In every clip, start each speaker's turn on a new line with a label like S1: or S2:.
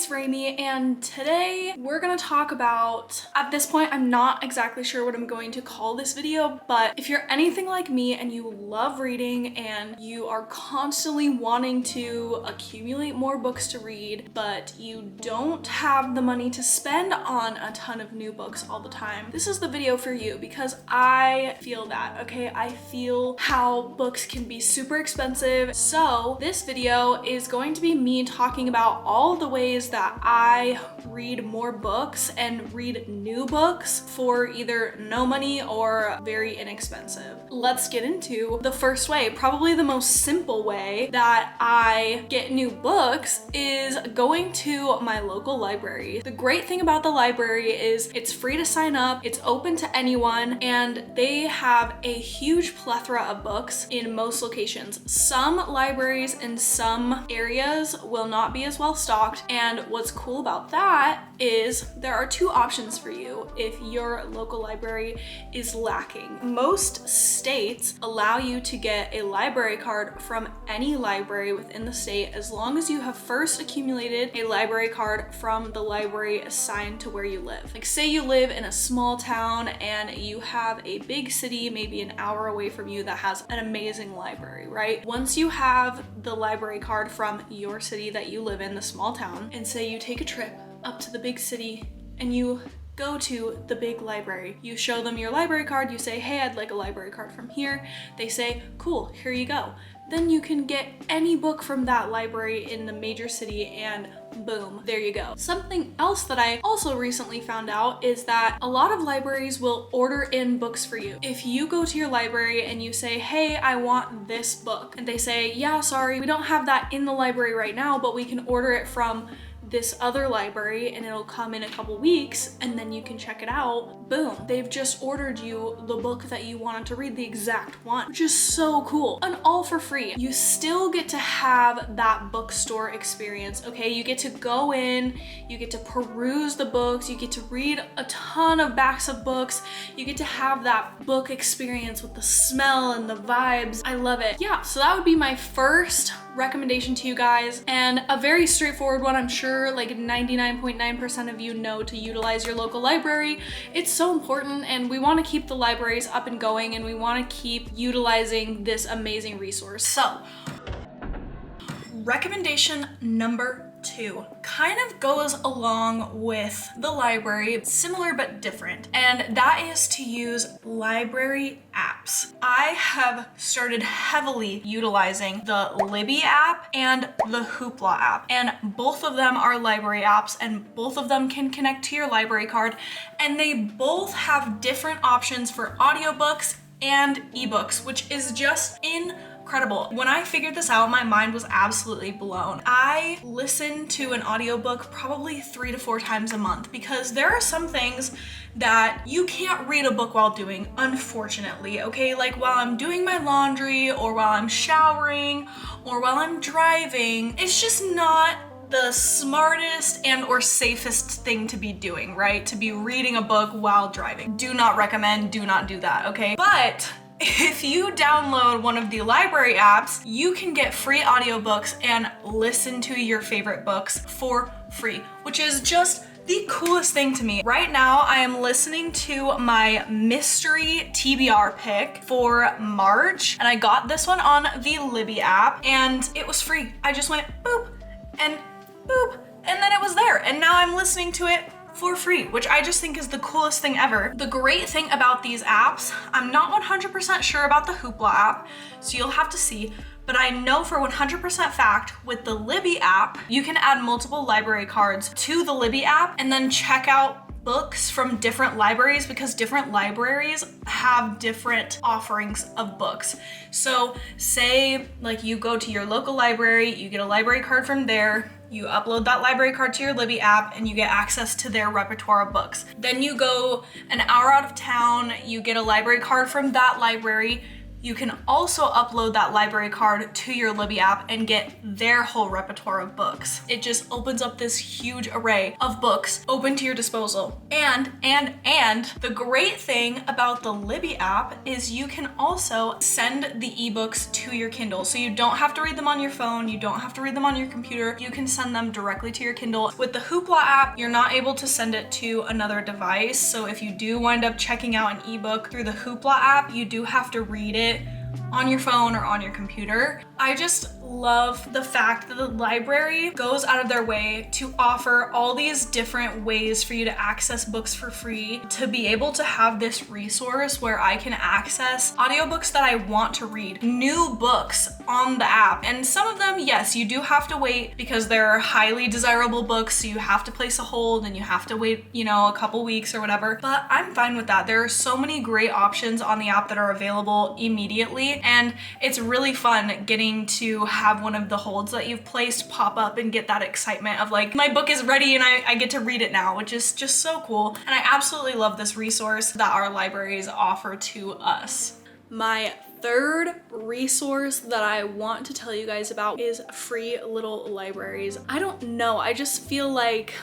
S1: Raimi, and today we're gonna talk about, at this point I'm not exactly sure what I'm going to call this video, but if you're anything like me and you love reading and you are constantly wanting to accumulate more books to read, but you don't have the money to spend on a ton of new books all the time, this is the video for you, because I feel that, okay? I feel how books can be super expensive. So this video is going to be me talking about all the ways that I read more books and read new books for either no money or very inexpensive. Let's get into the first way. Probably the most simple way that I get new books is going to my local library. The great thing about the library is it's free to sign up, it's open to anyone, and they have a huge plethora of books in most locations. Some libraries in some areas will not be as well stocked, and what's cool about that is there are two options for you if your local library is lacking. Most states allow you to get a library card from any library within the state as long as you have first accumulated a library card from the library assigned to where you live. Like, say you live in a small town and you have a big city maybe an hour away from you that has an amazing library, right? Once you have the library card from your city that you live in, the small town, and say you take a trip up to the big city and you go to the big library. You show them your library card, you say, hey, I'd like a library card from here. They say, cool, here you go. Then you can get any book from that library in the major city and boom, there you go. Something else that I also recently found out is that a lot of libraries will order in books for you. If you go to your library and you say, hey, I want this book, and they say, yeah, sorry, we don't have that in the library right now, but we can order it from this other library and it'll come in a couple weeks and then you can check it out. Boom, they've just ordered you the book that you wanted to read, the exact one, which is so cool, and all for free. You still get to have that bookstore experience, okay? You get to go in, you get to peruse the books, you get to read a ton of backs of books, you get to have that book experience with the smell and the vibes. I love it. Yeah, so that would be my first recommendation to you guys, and a very straightforward one. I'm sure like 99.9% of you know to utilize your local library. It's so important, and we want to keep the libraries up and going, and we want to keep utilizing this amazing resource. So recommendation number 2 kind of goes along with the library, similar but different, and that is to use library apps. I have started heavily utilizing the Libby app and the Hoopla app, and both of them are library apps, and both of them can connect to your library card, and they both have different options for audiobooks and ebooks, which is just incredible. When I figured this out, my mind was absolutely blown. I listen to an audiobook probably 3 to 4 times a month because there are some things that you can't read a book while doing, unfortunately, okay? Like while I'm doing my laundry or while I'm showering or while I'm driving. It's just not the smartest and or safest thing to be doing, right? To be reading a book while driving. Do not recommend, do not do that, okay? But if you download one of the library apps, you can get free audiobooks and listen to your favorite books for free, which is just the coolest thing to me. Right now, I am listening to my mystery TBR pick for March, and I got this one on the Libby app, and it was free. I just went boop, and boop, and then it was there, and now I'm listening to it for free, which I just think is the coolest thing ever. The great thing about these apps, I'm not 100% sure about the Hoopla app, so you'll have to see, but I know for 100% fact with the Libby app, you can add multiple library cards to the Libby app and then check out books from different libraries, because different libraries have different offerings of books. So say like you go to your local library, you get a library card from there, you upload that library card to your Libby app and you get access to their repertoire of books. Then you go an hour out of town, you get a library card from that library, you can also upload that library card to your Libby app and get their whole repertoire of books. It just opens up this huge array of books open to your disposal. And the great thing about the Libby app is you can also send the ebooks to your Kindle. So you don't have to read them on your phone, you don't have to read them on your computer, you can send them directly to your Kindle. With the Hoopla app, you're not able to send it to another device. So if you do wind up checking out an ebook through the Hoopla app, you do have to read it on your phone or on your computer. I just love the fact that the library goes out of their way to offer all these different ways for you to access books for free, to be able to have this resource where I can access audiobooks that I want to read, new books on the app. And some of them, yes, you do have to wait because they're highly desirable books, so you have to place a hold and you have to wait, you know, a couple weeks or whatever, but I'm fine with that. There are so many great options on the app that are available immediately, and it's really fun getting to have one of the holds that you've placed pop up and get that excitement of like, my book is ready and I get to read it now, which is just so cool. And I absolutely love this resource that our libraries offer to us. My third resource that I want to tell you guys about is free little libraries. I don't know, I just feel like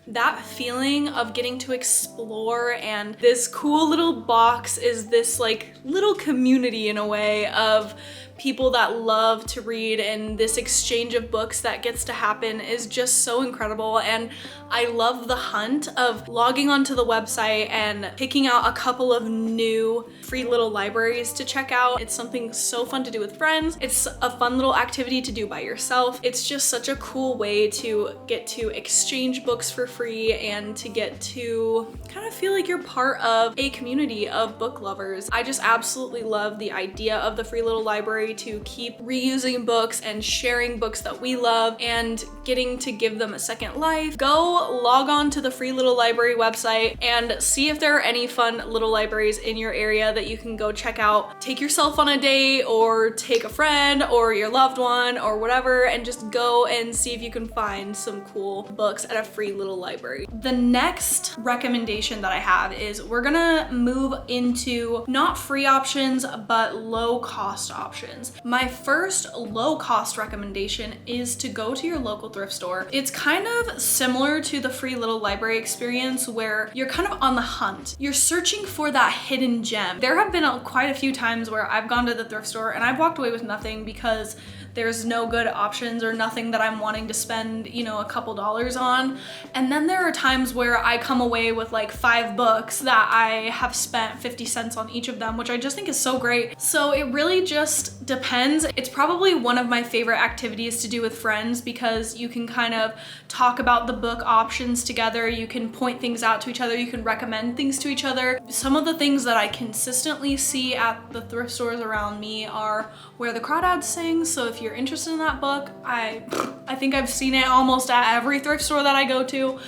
S1: that feeling of getting to explore, and this cool little box is this like little community in a way of people that love to read, and this exchange of books that gets to happen is just so incredible. And I love the hunt of logging onto the website and picking out a couple of new free little libraries to check out. It's something so fun to do with friends. It's a fun little activity to do by yourself. It's just such a cool way to get to exchange books for free and to get to kind of feel like you're part of a community of book lovers. I just absolutely love the idea of the free little library to keep reusing books and sharing books that we love and getting to give them a second life. Go log on to the free little library website and see if there are any fun little libraries in your area that you can go check out. Take yourself on a date or take a friend or your loved one or whatever, and just go and see if you can find some cool books at a free little library. The next recommendation that I have is we're gonna move into not free options, but low cost options. My first low cost recommendation is to go to your local thrift store. It's kind of similar to the free little library experience where you're kind of on the hunt. You're searching for that hidden gem. There have been quite a few times where I've gone to the thrift store and I've walked away with nothing because there's no good options or nothing that I'm wanting to spend, you know, a couple dollars on. And then there are times where I come away with like 5 books that I have spent 50 cents on each of them, which I just think is so great. So it really just depends. It's probably one of my favorite activities to do with friends because you can kind of talk about the book options together. You can point things out to each other. You can recommend things to each other. Some of the things that I consistently see at the thrift stores around me are Where the Crawdads Sing. So if you're interested in that book, I think I've seen it almost at every thrift store that I go to.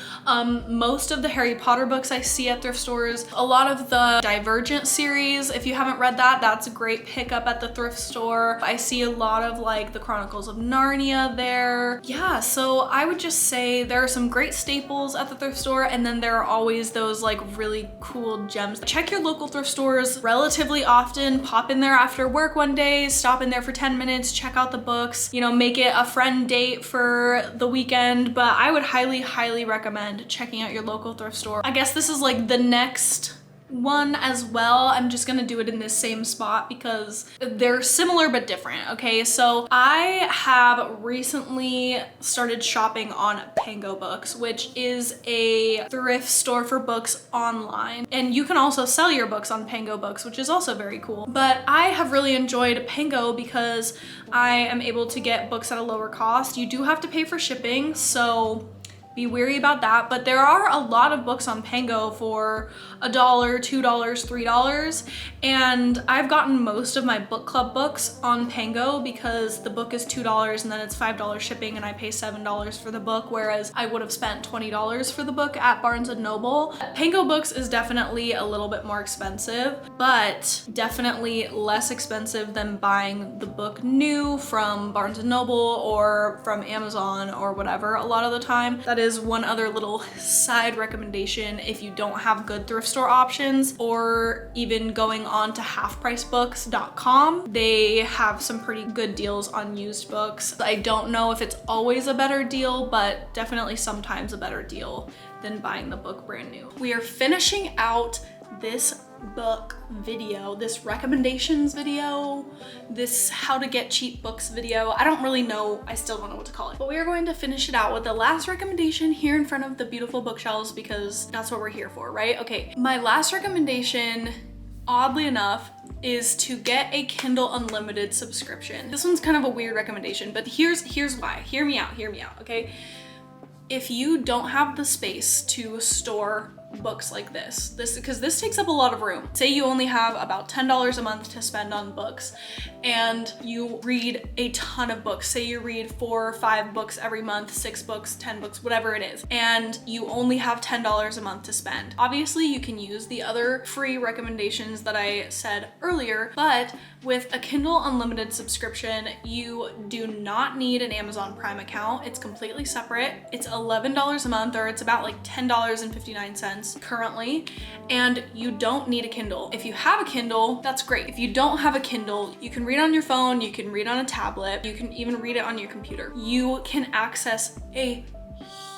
S1: Most of the Harry Potter books I see at thrift stores. A lot of the Divergent series, if you haven't read that, that's a great pickup at the thrift store. I see a lot of like the Chronicles of Narnia there. Yeah, so I would just say there are some great staples at the thrift store, and then there are always those like really cool gems. Check your local thrift stores relatively often. Pop in there after work one day, stop in there for 10 minutes, check out the books, you know, make it a friend date for the weekend. But I would highly recommend checking out your local thrift store. I guess this is like the next one as well. I'm just gonna do it in this same spot because they're similar but different. Okay, so I have recently started shopping on Pango Books, which is a thrift store for books online, and you can also sell your books on Pango Books, which is also very cool. But I have really enjoyed Pango because I am able to get books at a lower cost. You do have to pay for shipping, so be wary about that, but there are a lot of books on Pango for $1, $2, $3, and I've gotten most of my book club books on Pango because the book is $2 and then it's $5 shipping and I pay $7 for the book, whereas I would have spent $20 for the book at Barnes & Noble. Pango Books is definitely a little bit more expensive, but definitely less expensive than buying the book new from Barnes & Noble or from Amazon or whatever a lot of the time. That is one other little side recommendation if you don't have good thrift store options, or even going on to halfpricebooks.com. They have some pretty good deals on used books. I don't know if it's always a better deal, but definitely sometimes a better deal than buying the book brand new. We are finishing out this book video, this recommendations video, this how to get cheap books video. I don't really know, I still don't know what to call it. But we are going to finish it out with the last recommendation here in front of the beautiful bookshelves, because that's what we're here for, right? Okay, my last recommendation, oddly enough, is to get a Kindle Unlimited subscription. This one's kind of a weird recommendation, but here's why. Hear me out, okay? If you don't have the space to store books like this because this takes up a lot of room. Say you only have about $10 a month to spend on books and you read a ton of books. Say you read 4 or 5 books every month, 6 books, 10 books, whatever it is, and you only have $10 a month to spend. Obviously you can use the other free recommendations that I said earlier, but with a Kindle Unlimited subscription, you do not need an Amazon Prime account. It's completely separate. It's $11 a month, or it's about like $10.59 currently, and you don't need a Kindle. If you have a Kindle, that's great. If you don't have a Kindle, you can read on your phone, you can read on a tablet, you can even read it on your computer. You can access a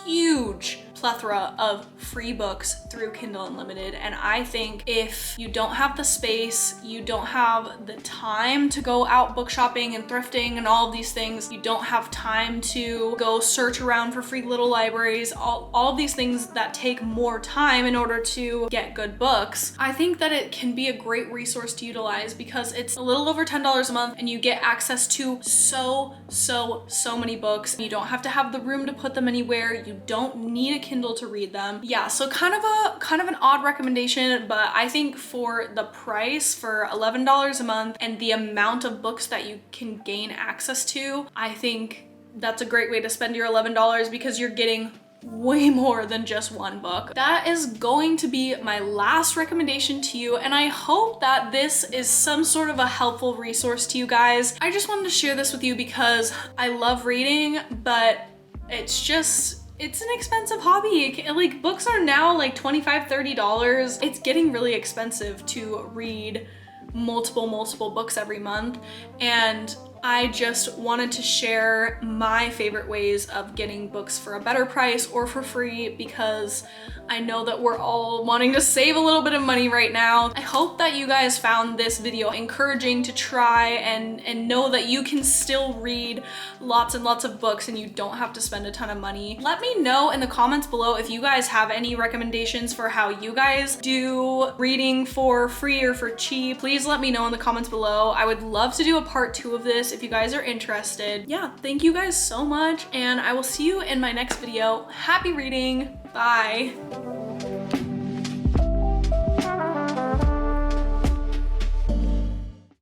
S1: huge plethora of free books through Kindle Unlimited, and I think if you don't have the space, you don't have the time to go out book shopping and thrifting and all of these things, you don't have time to go search around for free little libraries, all of these things that take more time in order to get good books, I think that it can be a great resource to utilize, because it's a little over $10 a month and you get access to so many books. You don't have to have the room to put them anywhere. You don't need a Kindle to read them. Yeah, so kind of an odd recommendation, but I think for the price, for $11 a month and the amount of books that you can gain access to, I think that's a great way to spend your $11, because you're getting way more than just one book. That is going to be my last recommendation to you, and I hope that this is some sort of a helpful resource to you guys. I just wanted to share this with you because I love reading, but it's an expensive hobby. Like, books are now like $25, $30. It's getting really expensive to read multiple books every month, and I just wanted to share my favorite ways of getting books for a better price or for free, because I know that we're all wanting to save a little bit of money right now. I hope that you guys found this video encouraging to try and know that you can still read lots and lots of books and you don't have to spend a ton of money. Let me know in the comments below if you guys have any recommendations for how you guys do reading for free or for cheap. Please let me know in the comments below. I would love to do a part 2 of this if you guys are interested. Yeah, thank you guys so much, and I will see you in my next video. Happy reading. Bye.